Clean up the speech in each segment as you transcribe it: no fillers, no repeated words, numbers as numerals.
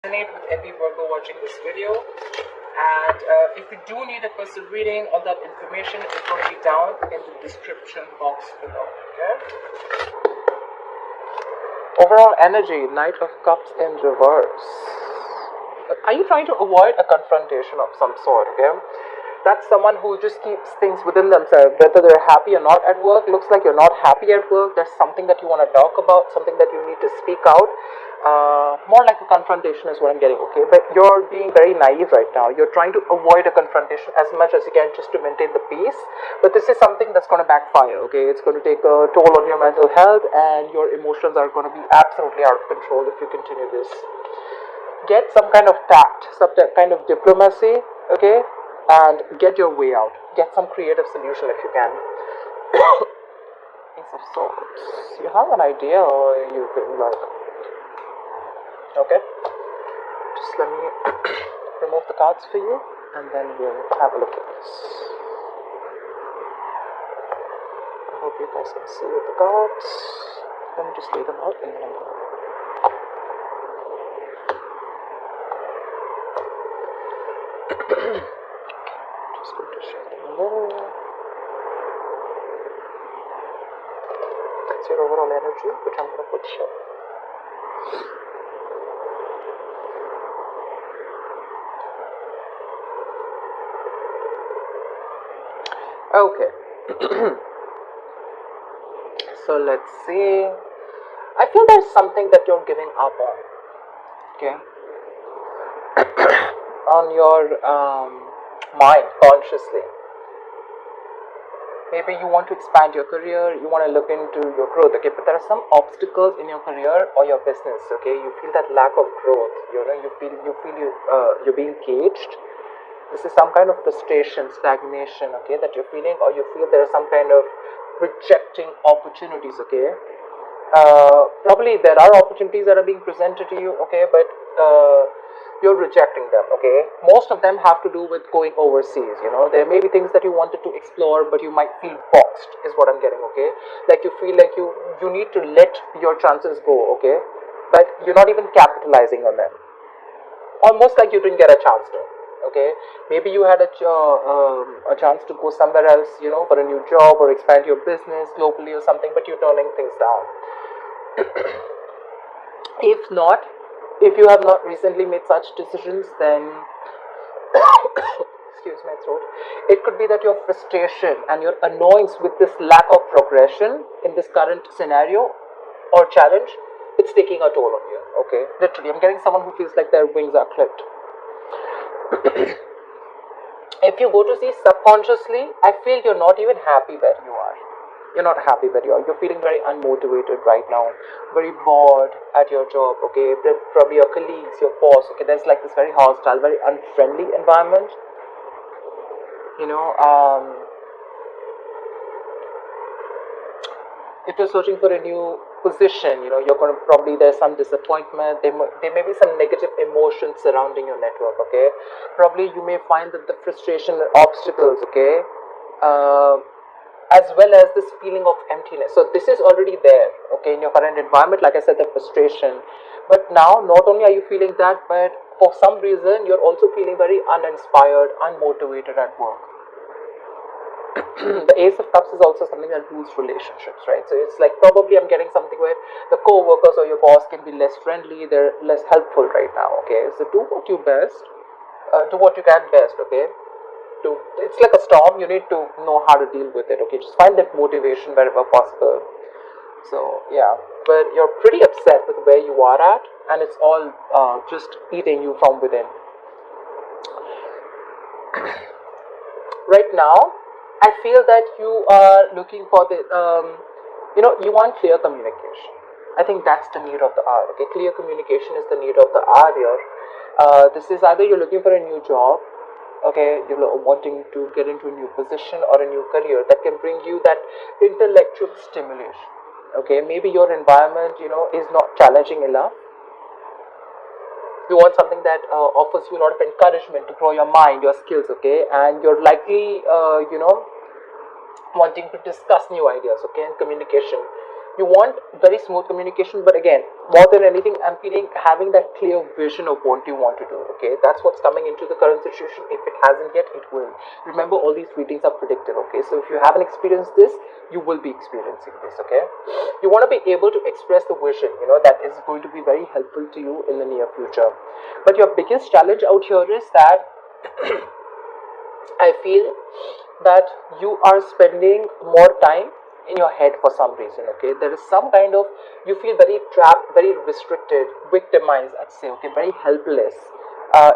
Resonate with every Virgo watching this video. And if you do need a personal reading, all that information is going to be down in the description box below. Okay. Overall energy, Knight of Cups in reverse. Are you trying to avoid a confrontation of some sort? Okay. That's someone who just keeps things within themselves, whether they're happy or not at work. Looks like you're not happy at work. There's something that you want to talk about, something that you need to speak out. More like a confrontation is what I'm getting, okay? But you're being very naive right now. You're trying to avoid a confrontation as much as you can just to maintain the peace. But this is something that's going to backfire, okay? It's going to take a toll on your mental health, and your emotions are going to be absolutely out of control if you continue this. Get some kind of tact, some kind of diplomacy, okay? And get your way out. Get some creative solution if you can. Ace of Swords. You have an idea, or you feel like... Okay. Just let me remove the cards for you, and then we'll have a look at this. I hope you guys can see the cards. Let me just lay them out, and then I'm going to... Just going to show them a little. That's your overall energy, which I'm going to put here. Okay. So let's see. I feel there's something that you're giving up on. Okay. On your mind, consciously. Maybe you want to expand your career, you want to look into your growth, okay, but there are some obstacles in your career or your business, okay. You feel that lack of growth, you feel you're being caged. This is some kind of frustration, stagnation, okay, that you're feeling, or you feel there is some kind of rejecting opportunities, okay. Probably there are opportunities that are being presented to you, okay, but you're rejecting them, okay. Most of them have to do with going overseas, there may be things that you wanted to explore, but you might feel boxed, is what I'm getting, okay. Like you feel like you need to let your chances go, okay, but you're not even capitalizing on them. Almost like you didn't get a chance to. Okay, maybe you had a chance to go somewhere else, for a new job or expand your business globally or something, but you're turning things down. If you have not recently made such decisions, then excuse my throat, it could be that your frustration and your annoyance with this lack of progression in this current scenario or challenge, it's taking a toll on you. Okay, literally, I'm getting someone who feels like their wings are clipped. If you go to see subconsciously, I feel you're not even happy where you are. You're not happy where you are. You're feeling very unmotivated right now, very bored at your job, okay, probably your colleagues, your boss, okay, there's like this very hostile, very unfriendly environment, if you're searching for a new position, you're going to probably, there's some disappointment, there may be some negative emotions surrounding your network, okay. Probably you may find that the frustration and obstacles, okay, as well as this feeling of emptiness. So this is already there, okay, in your current environment, like I said, the frustration. But now, not only are you feeling that, but for some reason, you're also feeling very uninspired, unmotivated at work. The Ace of Cups is also something that rules relationships, right? So it's like probably I'm getting something where the co-workers or your boss can be less friendly, they're less helpful right now, okay? So do what you can best, okay? It's like a storm, you need to know how to deal with it, okay? Just find that motivation wherever possible. So yeah, but you're pretty upset with where you are at, and it's all just eating you from within. Right now, I feel that you are looking for the, you want clear communication. I think that's the need of the hour, okay? Clear communication is the need of the hour here. This is either you're looking for a new job, okay, you're wanting to get into a new position or a new career that can bring you that intellectual stimulation, okay? Maybe your environment, is not challenging enough. You want something that offers you a lot of encouragement to grow your mind, your skills, okay, and you're likely, wanting to discuss new ideas, okay, and communication You want very smooth communication, but again, more than anything, I'm feeling having that clear vision of what you want to do. Okay, that's what's coming into the current situation. If it hasn't yet, it will. Remember, all these readings are predictive. Okay, so if you haven't experienced this, you will be experiencing this. Okay, you want to be able to express the vision, that is going to be very helpful to you in the near future. But your biggest challenge out here is that I feel that you are spending more time in your head for some reason. Okay, there is some kind of, you feel very trapped, very restricted, victimized, I'd say. Okay, very helpless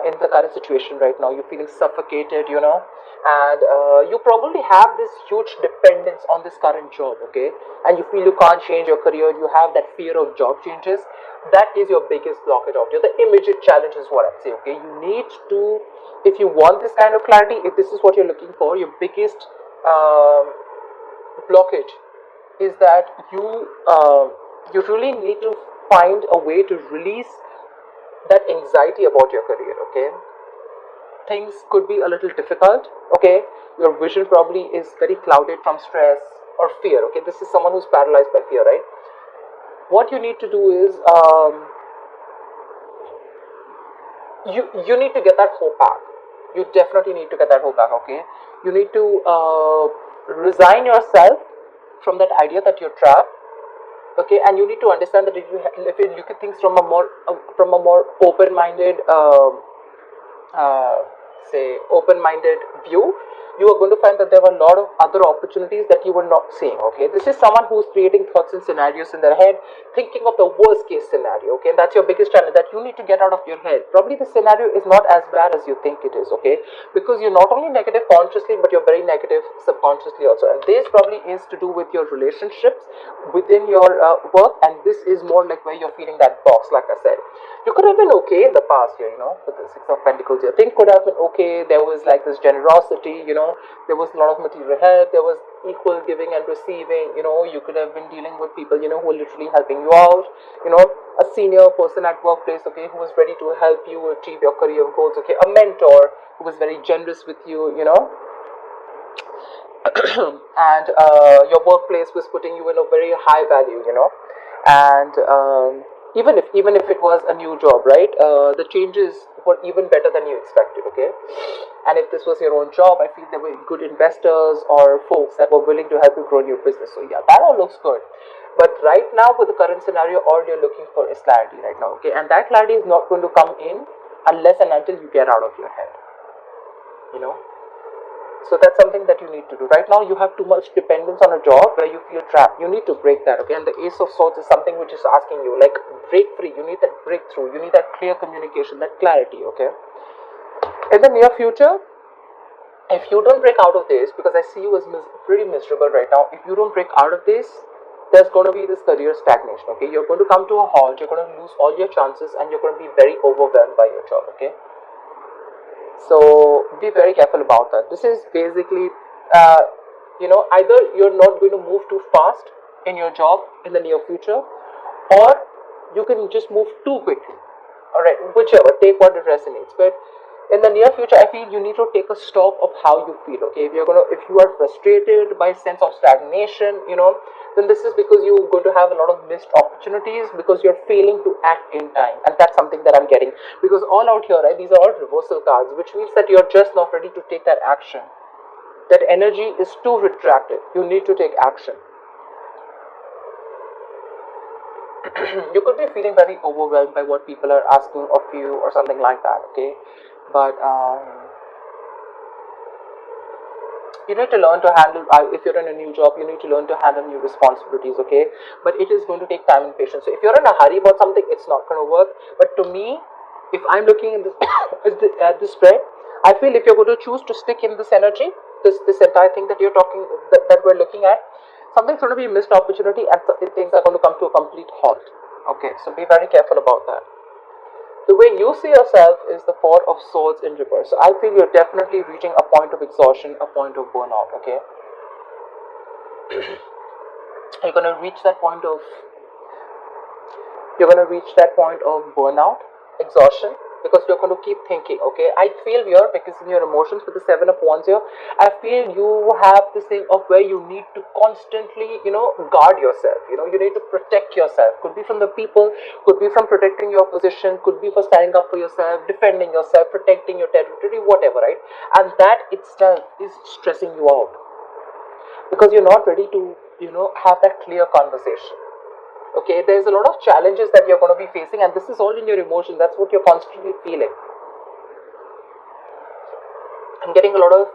in the current situation right now. You're feeling suffocated, and you probably have this huge dependence on this current job. Okay, and you feel you can't change your career. You have that fear of job changes. That is your biggest blockage out here. The immediate challenge is what I'd say. Okay, you need to, if you want this kind of clarity, if this is what you're looking for, your biggest blockage is that you really need to find a way to release that anxiety about your career. Okay, things could be a little difficult. Okay, your vision probably is very clouded from stress or fear. Okay, this is someone who's paralyzed by fear, right? What you need to do is you need to get that hope back. You definitely need to get that hope back. Okay, you need to resign yourself from that idea that you're trapped. Okay, and you need to understand that if you look at things from a more open-minded say open-minded view, you are going to find that there were a lot of other opportunities that you were not seeing. Okay, this is someone who's creating thoughts and scenarios in their head, thinking of the worst case scenario. Okay, and that's your biggest challenge, that you need to get out of your head. Probably the scenario is not as bad as you think it is. Okay, because you're not only negative consciously, but you're very negative subconsciously also, and this probably is to do with your relationships within your work, and this is more like where you're feeling that box. Like I said, you could have been okay in the past here, with the Six of Pentacles here. Things could have been okay. There was like this generosity, there was a lot of material help, there was equal giving and receiving. You could have been dealing with people, who are literally helping you out, a senior person at workplace, okay, who was ready to help you achieve your career goals. Okay, a mentor who was very generous with you, and your workplace was putting you in a very high value, and even if it was a new job, right, the changes were even better than you expected. Okay, and if this was your own job, I feel there were good investors or folks that were willing to help you grow your business. So yeah, that all looks good. But right now, with the current scenario, all you're looking for is clarity right now. Okay, and that clarity is not going to come in unless and until you get out of your head. So that's something that you need to do. Right now, you have too much dependence on a job where you feel trapped. You need to break that. Okay, and the Ace of Swords is something which is asking you, like, break free. You need that breakthrough. You need that clear communication, that clarity. Okay. In the near future, if you don't break out of this, because I see you as pretty miserable right now, if you don't break out of this, there's going to be this career stagnation. Okay, you're going to come to a halt. You're going to lose all your chances, and you're going to be very overwhelmed by your job. Okay. So be very careful about that. This is basically, either you're not going to move too fast in your job in the near future, or you can just move too quickly. Alright, whichever, take what it resonates. But in the near future, I feel you need to take a stop of how you feel. Okay, if you are frustrated by a sense of stagnation, then this is because you're going to have a lot of missed opportunities because you're failing to act in time. And that's something that I'm getting, because all out here, right, these are all reversal cards, which means that you're just not ready to take that action. That energy is too retracted. You need to take action. You could be feeling very overwhelmed by what people are asking of you or something like that. Okay, but you need to learn to handle, if you're in a new job, you need to learn to handle new responsibilities. Okay, but it is going to take time and patience. So if you're in a hurry about something, it's not going to work. But to me, if I'm looking in this at this spread, I feel if you're going to choose to stick in this energy, this entire thing that you're talking, that we're looking at, something's going to be a missed opportunity, and things are going to come to a complete halt. Okay, so be very careful about that. The way you see yourself is the Four of Swords in reverse. So I feel you're definitely reaching a point of exhaustion, a point of burnout. Okay, you're gonna reach that point of burnout, exhaustion. because you're going to keep thinking. Okay, I feel here, because in your emotions with the Seven of Wands here, I feel you have this thing of where you need to constantly, guard yourself. You need to protect yourself. Could be from the people, could be from protecting your position, could be for standing up for yourself, defending yourself, protecting your territory, whatever, right? And that itself is stressing you out, because you're not ready to, have that clear conversation. Okay, there's a lot of challenges that you're going to be facing, and this is all in your emotion. That's what you're constantly feeling. I'm getting a lot of,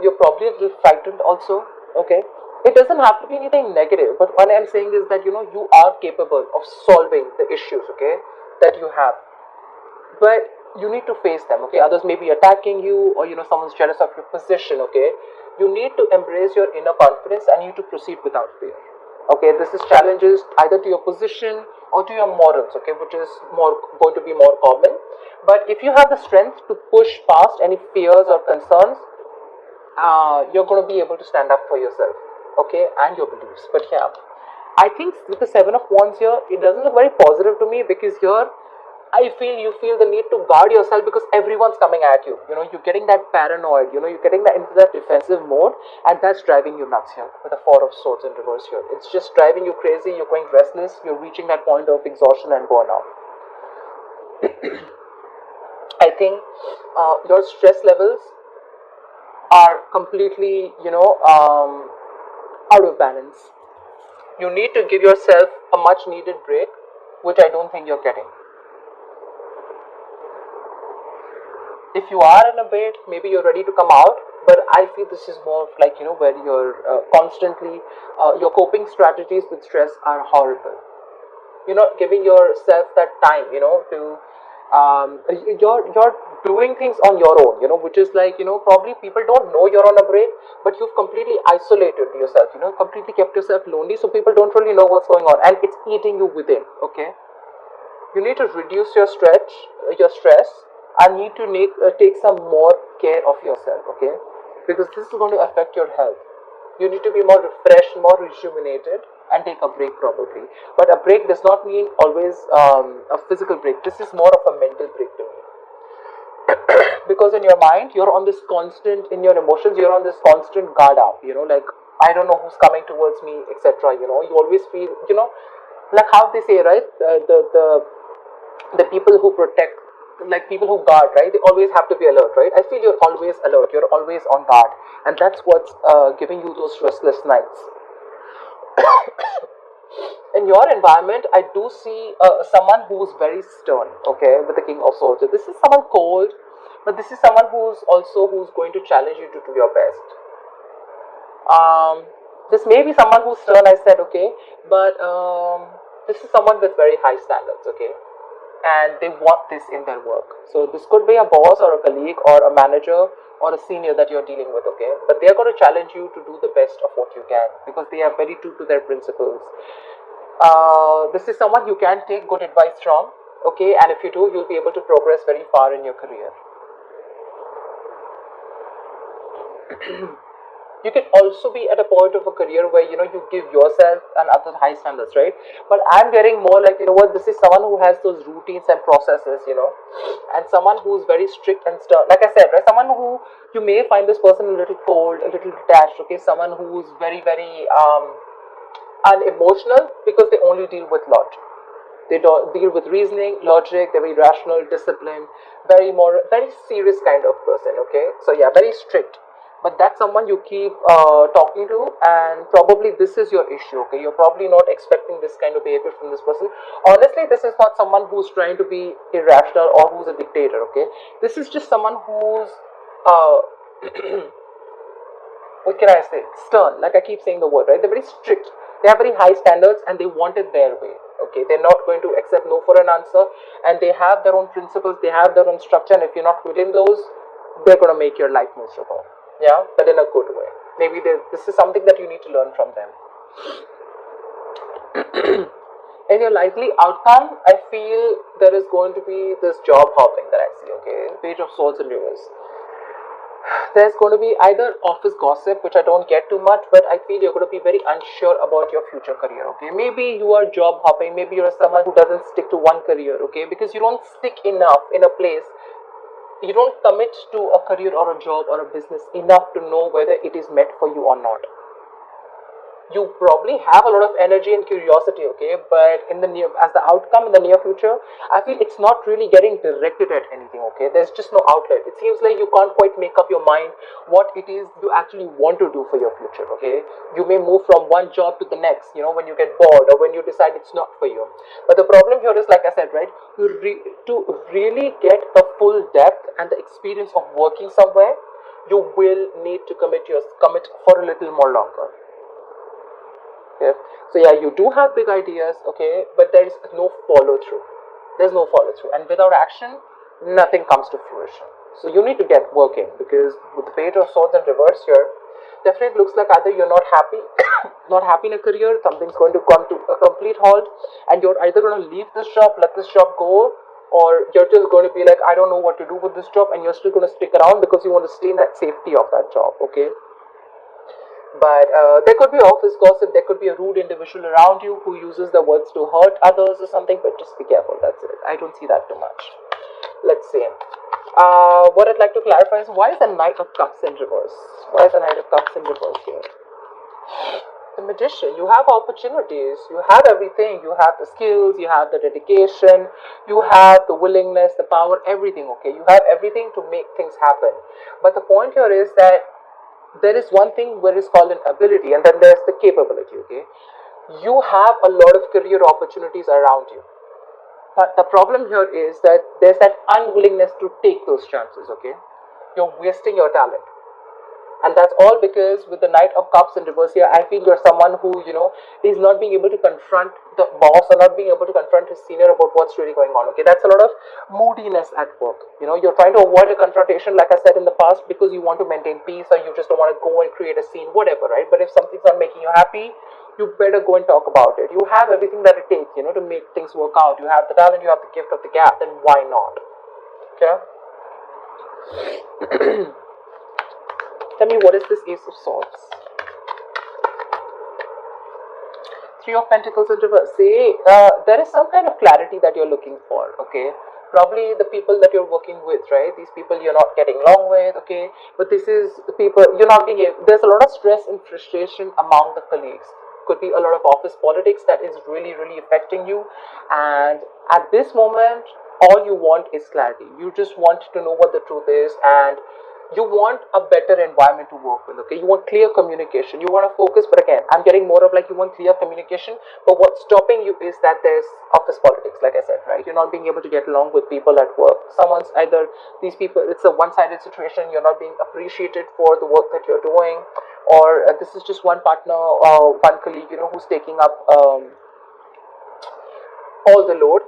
you're probably a little frightened also. Okay, it doesn't have to be anything negative, but what I'm saying is that, you are capable of solving the issues, okay, that you have, but you need to face them. Okay, others may be attacking you, or someone's jealous of your position. Okay, you need to embrace your inner confidence, and you need to proceed without fear. Okay, this is challenges either to your position or to your morals, okay, which is more going to be more common. But if you have the strength to push past any fears or concerns, you're going to be able to stand up for yourself, okay, and your beliefs. But yeah, I think with the Seven of Wands here, it doesn't look very positive to me, because here I feel you feel the need to guard yourself, because everyone's coming at you. You're getting that paranoid, you're getting that into that defensive mode, and that's driving you nuts here with the Four of Swords in reverse here. It's just driving you crazy, you're going restless, you're reaching that point of exhaustion and burnout. I think your stress levels are completely, out of balance. You need to give yourself a much needed break, which I don't think you're getting. If you are in a bed, maybe you're ready to come out, but I feel this is more of like, where you're constantly, your coping strategies with stress are horrible. You're not giving yourself that time, to, you're doing things on your own, which is like, probably people don't know you're on a break, but you've completely isolated yourself, completely kept yourself lonely, so people don't really know what's going on, and it's eating you within. Okay, you need to reduce your stress, and need to take some more care of yourself. Okay, because this is going to affect your health. You need to be more refreshed, more rejuvenated, and take a break probably. But a break does not mean always a physical break. This is more of a mental break to me. Because in your mind, you're on this constant, in your emotions, you're on this constant guard up, like, I don't know who's coming towards me, etc. You always feel, like how they say, right, the people who protect, like people who guard, right, they always have to be alert, right? I feel you're always alert, you're always on guard, and that's what's giving you those restless nights. In your environment, I do see someone who's very stern, okay, with the King of Swords. This is someone cold, but this is someone who's going to challenge you to do your best. This may be someone who's stern, I said, okay, but this is someone with very high standards, okay, and they want this in their work. So this could be a boss or a colleague or a manager or a senior that you're dealing with, okay, but they're going to challenge you to do the best of what you can, because they are very true to their principles. This is someone you can take good advice from, okay, and if you do, you'll be able to progress very far in your career. You can also be at a point of a career where, you give yourself and other high standards, right? But I'm getting more like, this is someone who has those routines and processes, and someone who's very strict and stern. Like I said, right, someone who, you may find this person a little cold, a little detached, okay, someone who's very, very unemotional, because they only deal with logic. They don't deal with reasoning, logic, they're very rational, disciplined, very serious kind of person, okay? So yeah, very strict. But that's someone you keep talking to, and probably this is your issue, okay? You're probably not expecting this kind of behavior from this person. Honestly, this is not someone who's trying to be irrational or who's a dictator, okay? This is just someone who's, what can I say? Stern, like I keep saying the word, right? They're very strict. They have very high standards, and they want it their way, okay? They're not going to accept no for an answer, and they have their own principles, they have their own structure, and if you're not within those, they're going to make your life miserable. Yeah, but in a good way. Maybe this is something that you need to learn from them. In your likely outcome, I feel there is going to be this job hopping that I see, okay? Page of Swords in reverse. there's going to be either office gossip, which I don't get too much, but I feel you're going to be very unsure about your future career, okay? Maybe you are job hopping, maybe you're someone who doesn't stick to one career, okay? Because you don't stick enough in a place, you don't commit to a career or a job or a business enough to know whether it is meant for you or not. You probably have a lot of energy and curiosity, okay, but in the near, as the outcome in the near future, I feel it's not really getting directed at anything, okay? There's just no outlet. It seems like you can't quite make up your mind what it is you actually want to do for your future, okay? You may move from one job to the next, when you get bored or when you decide it's not for you. But the problem here is, like I said, right, to really get a full depth and the experience of working somewhere, you will need to commit for a little more longer. Okay. So yeah, you do have big ideas, okay, but there is no follow through. There's no follow through, and without action, nothing comes to fruition. So you need to get working, because with the Page of Swords in reverse here, definitely looks like either you're not happy, not happy in a career, something's going to come to a complete halt, and you're either going to leave this job, let this job go, or you're just going to be like, I don't know what to do with this job, and you're still going to stick around because you want to stay in that safety of that job, okay? But there could be office gossip, there could be a rude individual around you who uses the words to hurt others or something, but just be careful, that's it. I don't see that too much. Let's see. What I'd like to clarify is, why is the Knight of Cups in reverse? Why is the Knight of Cups in reverse here? The Magician, you have opportunities, you have everything, you have the skills, you have the dedication, you have the willingness, the power, everything, okay? You have everything to make things happen. But the point here is that there is one thing where it's called an ability, and then there's the capability, okay? You have a lot of career opportunities around you, but the problem here is that there's that unwillingness to take those chances, okay? You're wasting your talent. And that's all because with the Knight of Cups in reverse here, I feel you're someone who, is not being able to confront the boss or not being able to confront his senior about what's really going on, okay? That's a lot of moodiness at work. You're trying to avoid a confrontation, like I said in the past, because you want to maintain peace or you just don't want to go and create a scene, whatever, right? But if something's not making you happy, you better go and talk about it. You have everything that it takes, to make things work out. You have the talent, you have the gift of the gap, then why not? Okay? Tell me, what is this Ace of Swords? Three of Pentacles in reverse. See, there is some kind of clarity that you're looking for, okay? Probably the people that you're working with, right? These people you're not getting along with, okay? But this is the people you're not being able, there's a lot of stress and frustration among the colleagues. Could be a lot of office politics that is really, really affecting you. And at this moment, all you want is clarity. You just want to know what the truth is, and you want a better environment to work with, okay? You want clear communication, you want to focus, but again, I'm getting more of like you want clear communication, but what's stopping you is that there's office politics, like I said, right? You're not being able to get along with people at work. Someone's either, these people, it's a one-sided situation, you're not being appreciated for the work that you're doing, or this is just one partner or one colleague, who's taking up all the load,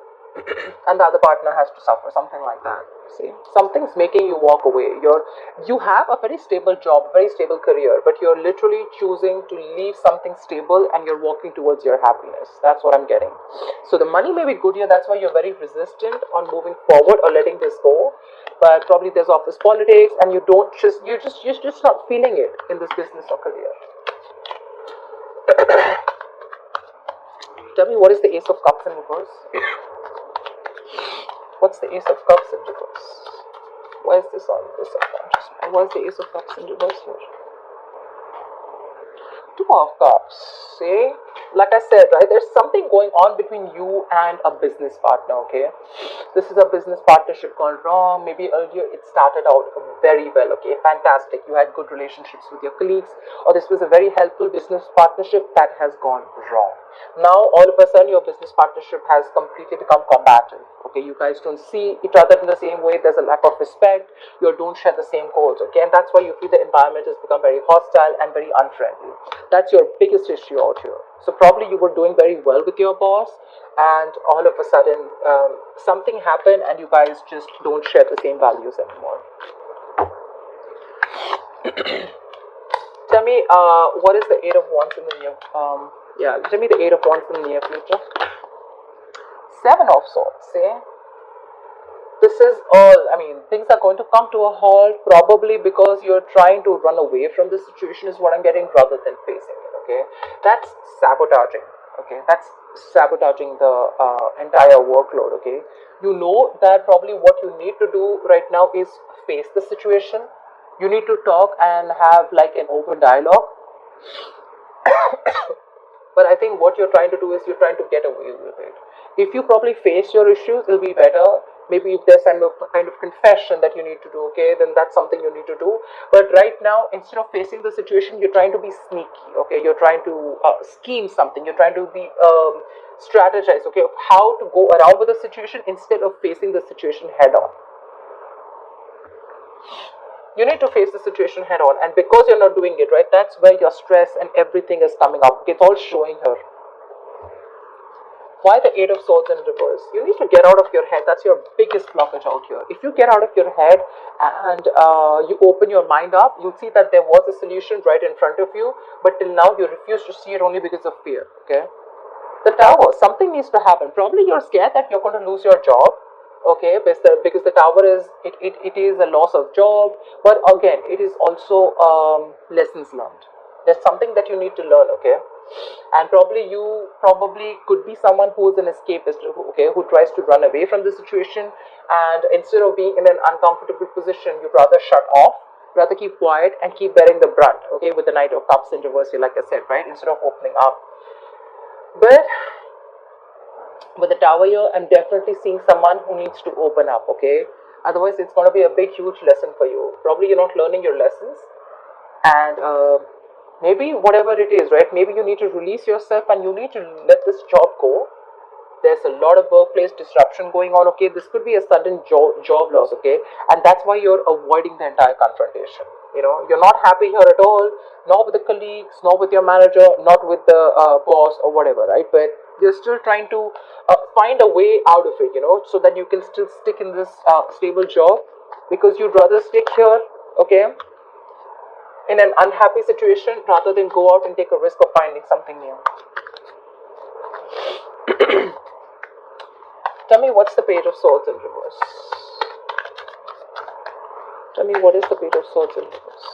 and the other partner has to suffer, something like that. See, something's making you walk away. You have a very stable job, very stable career, but you're literally choosing to leave something stable and you're walking towards your happiness. That's what I'm getting. So the money may be good here, that's why you're very resistant on moving forward or letting this go. But probably there's office politics and you're just not feeling it in this business or career. Tell me, what is the Ace of Cups in reverse? What's the Ace of Cups in reverse? Why is this on this subconscious mind? Why is the Ace of Cups in reverse here? Two of Cups. See? Like I said, right? There's something going on between you and a business partner, okay? This is a business partnership gone wrong. Maybe earlier it started out very well, okay? Fantastic. You had good relationships with your colleagues, or this was a very helpful business partnership that has gone wrong. Now, all of a sudden, your business partnership has completely become combative. Okay, you guys don't see each other in the same way. There's a lack of respect. You don't share the same goals. Okay, and that's why you feel the environment has become very hostile and very unfriendly. That's your biggest issue out here. So probably you were doing very well with your boss, and all of a sudden, something happened, and you guys just don't share the same values anymore. Tell me, what is the Eight of Wands in the near? Tell me the Eight of Wands in the near future. Seven of Swords, see? this is all, I mean, things are going to come to a halt, probably because you're trying to run away from the situation, is what I'm getting, rather than facing it. Okay, that's sabotaging. Okay, that's sabotaging the entire workload. Okay, you know that probably what you need to do right now is face the situation. You need to talk and have like an open dialogue. But I think what you're trying to do is you're trying to get away with it. If you probably face your issues, it'll be better. Maybe if there's kind of confession that you need to do, okay, then that's something you need to do. But right now, instead of facing the situation, you're trying to be sneaky, okay? You're trying to scheme something. You're trying to be strategize, okay, of how to go around with the situation instead of facing the situation head on. You need to face the situation head on, and because you're not doing it, right, that's where your stress and everything is coming up. It's all showing here. Why the Eight of Swords in reverse? You need to get out of your head. That's your biggest blockage out here. If you get out of your head and you open your mind up, you'll see that there was a solution right in front of you, but till now you refuse to see it only because of fear. Okay, the Tower, something needs to happen. Probably you're scared that you're going to lose your job. Okay, because the Tower is, it is a loss of job, but again, it is also lessons learned. There's something that you need to learn. Okay, and you could be someone who is an escapist, okay, who tries to run away from the situation, and instead of being in an uncomfortable position, you'd rather shut off, rather keep quiet and keep bearing the brunt. Okay, with the Knight of Cups in reverse, like I said, right, instead of opening up. But with the Tower here, I'm definitely seeing someone who needs to open up. Okay, otherwise it's going to be a big huge lesson for you. Probably you're not learning your lessons, and maybe whatever it is, right, maybe you need to release yourself and you need to let this job go. There's a lot of workplace disruption going on. Okay, this could be a sudden job loss. Okay, and that's why you're avoiding the entire confrontation. You know, you're not happy here at all, not with the colleagues, not with your manager, not with the boss or whatever, right? But you're still trying to find a way out of it, you know, so that you can still stick in this stable job, because you'd rather stick here, okay, in an unhappy situation rather than go out and take a risk of finding something new. Tell me, what's the Page of Swords in reverse? Tell me, what is the Page of Swords in reverse?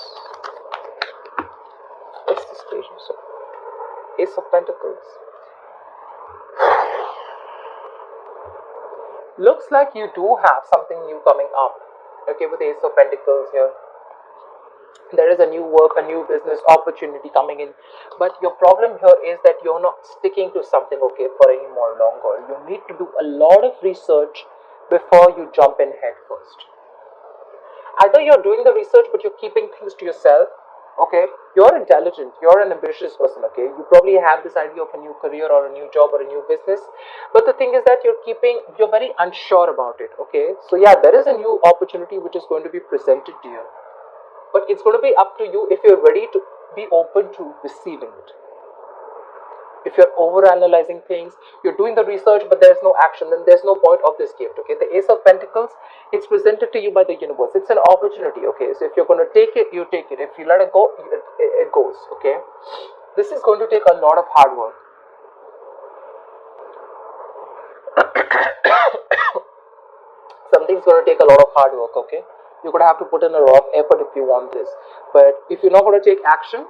What's this Page of Swords? Ace of Pentacles. Looks like you do have something new coming up. Okay, with the Ace of Pentacles here. There is a new work, a new business opportunity coming in. But your problem here is that you're not sticking to something, okay, for any more longer. You need to do a lot of research before you jump in head first. Either you're doing the research but you're keeping things to yourself. Okay, you're intelligent, you're an ambitious person. Okay, you probably have this idea of a new career or a new job or a new business, but the thing is that you're very unsure about it. Okay, so yeah, there is a new opportunity which is going to be presented to you, but it's going to be up to you if you're ready to be open to receiving it. If you're overanalyzing things, you're doing the research but there's no action, then there's no point of this gift. Okay, the Ace of Pentacles, it's presented to you by the universe. It's an opportunity. Okay, so if you're going to take it, you take it. If you let it go, it goes. Okay, this is going to take a lot of hard work. Something's going to take a lot of hard work. Okay, you're going to have to put in a lot of effort if you want this, but if you're not going to take action,